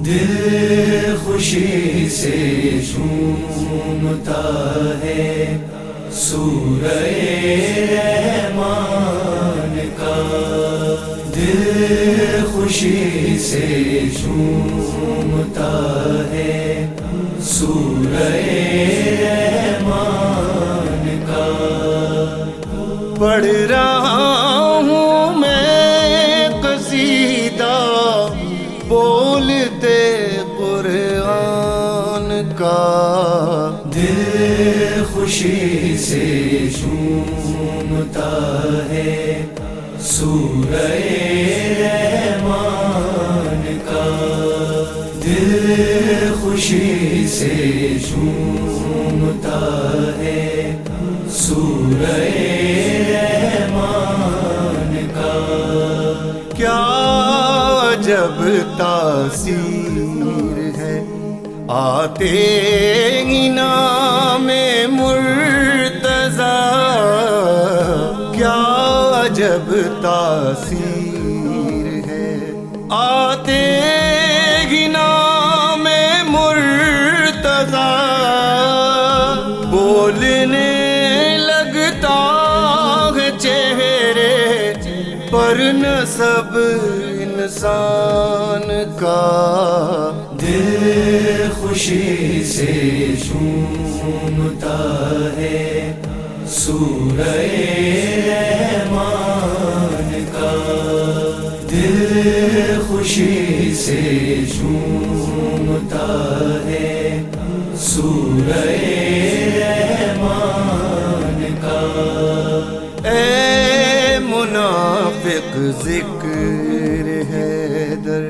دل خوشی سے جھومتا ہے سورہ رحمان کا، دل خوشی سے جھومتا ہے سورہ رحمان کا۔ پڑھ رہا ہوں میں قصیدہ بولتے قرآن کا، دل خوشی سے جھومتا ہے سورہ رحمان کا، دل خوشی سے جھومتا ہے سورہ رحمان کا۔ کیا عجب تاثیر ہے آتے ہی نام مرتضیٰ، کیا عجب تاثیر ہے آتے ہی نام مرتضیٰ، بولنے لگتا ہے چہرے پر نسب انسان کا، دل خوشی سے جھومتا ہے سورہ رحمان کا، دل خوشی سے جھومتا ہے سورہ رحمان کا۔ اے منافق ذکر حیدر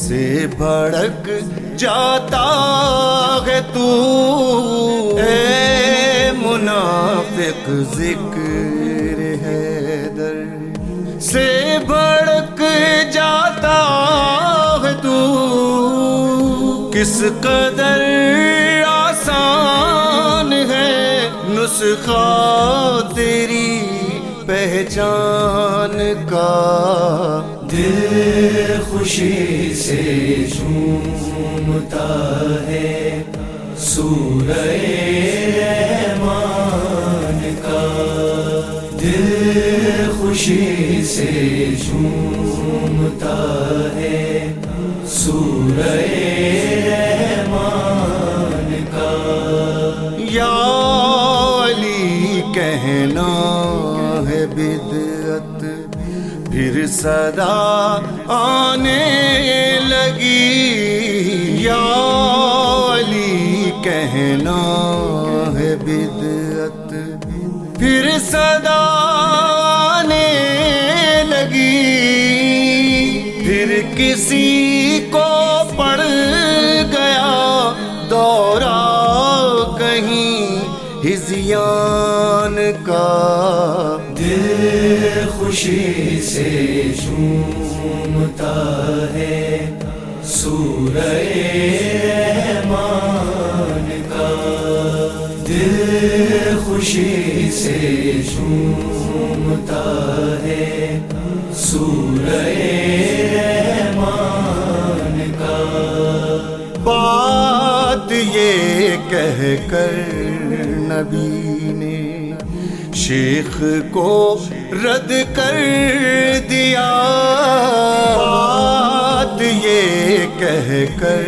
سے بھڑک جاتا ہے تو، اے منافق ذکر حیدر سے بھڑک جاتا ہے تو، کس قدر آسان ہے نسخہ تیری پہچان کا، دل خوشی سے جھومتا ہے سورہ رحمان کا، دل خوشی سے جھومتا ہے سورہ رحمان کا۔ یا علی کہنا ہے بدعت، پھر صدا آنے لگی، یا علی کہنا ہے بدعت، پھر صدا آنے لگی، پھر کسی کو پڑ گیا دورہ کہیں ہذیان کا، دل خوشی سے جھومتا ہے سورہ رحمان کا، دل خوشی سے جھومتا ہے سورہ رحمان کا۔ بات یہ کہہ کر نبی نے شیخ کو رد کر دیا، بات یہ کہہ کر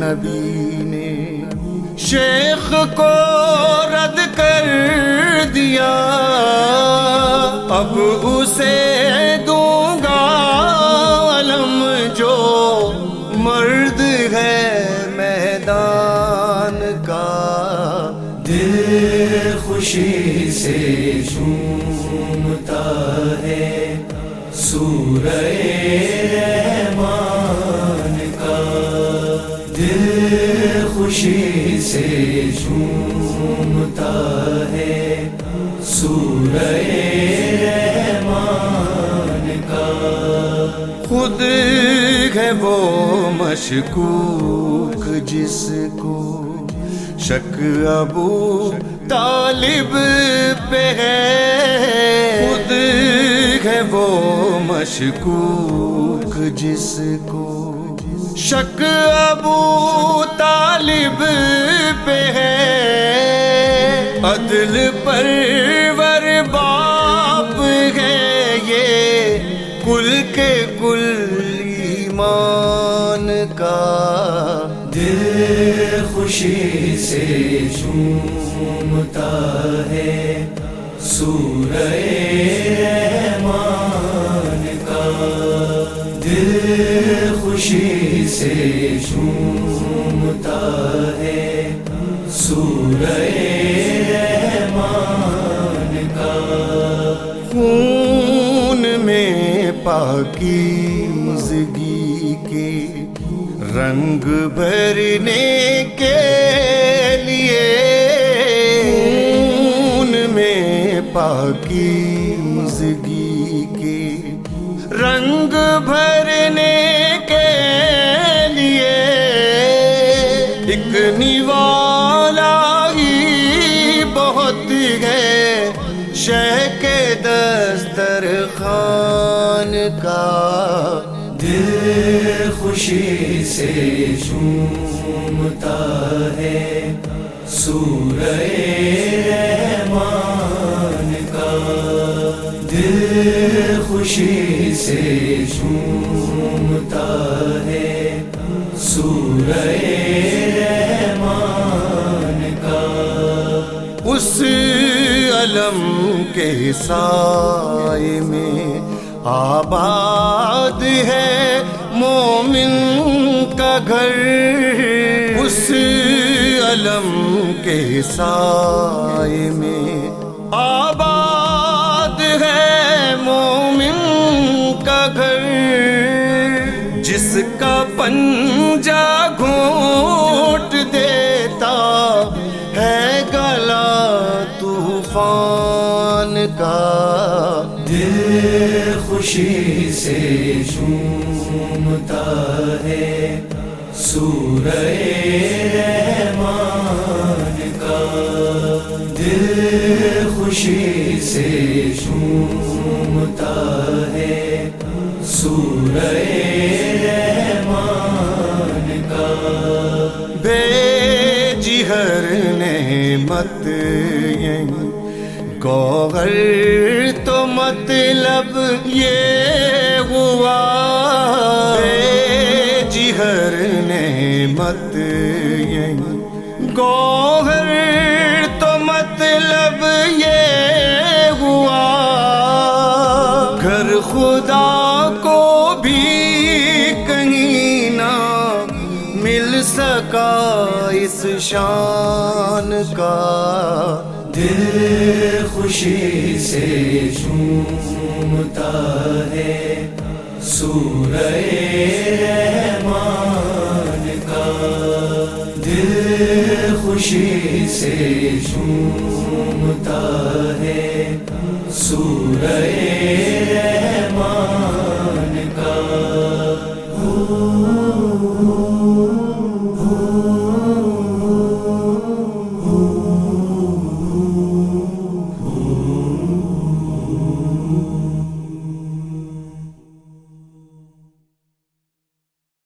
نبی نے شیخ کو رد کر دیا، اب اسے دوں گا علم جو مرد ہے میدان کا، دل خوشی سے جھومتا ہے سورہ رحمان کا، دل خوشی سے جھومتا ہے سورہ رحمان کا. خود ہے وہ مشکوک جس کو شک ابو طالب پہ ہے. خود ہے وہ مشکوک جس کو شک ابو طالب پہ ہے. عدل پرور باپ ہے یہ کل کے کل ایمان کا. دل خوشی سے جھومتا ہے سورہ رحمان کا. دل خوشی سے جھومتا ہے سورہ رحمان کا. خون میں پاکیزگی کے رنگ بھرنے کے لیے. خون میں پاکیزگی کے رنگ بھرنے کے لیے ایک نوالا ہی بہت ہے شہ کے دسترخوان کا. دل خوشی سے جھومتا ہے سورہ رحمان کا. دل خوشی سے جھومتا ہے سورہ رحمان کا. اس علم کے سائے میں آباد ہے مومن کا گھر. اس علم کے سائے میں آباد ہے مومن کا گھر. جس کا پنجہ گھونٹ دیتا ہے گلا طوفان کا. دل خوشی سے جھومتا ہے سورہ رحمان کا. دل خوشی سے جھومتا ہے سورہ رحمان کا. بے جہر نعمت یہیں گوہر تو مطلب یہ ہوا. بے جہر نعمت یہیں گوہر تو مطلب یہ ہوا. گھر خدا کو بھی کہیں نہ مل سکا اس شان کا. دل خوشی سے جھومتا ہے سورہ رحمان کا. دل خوشی سے جھومتا ہے سورہ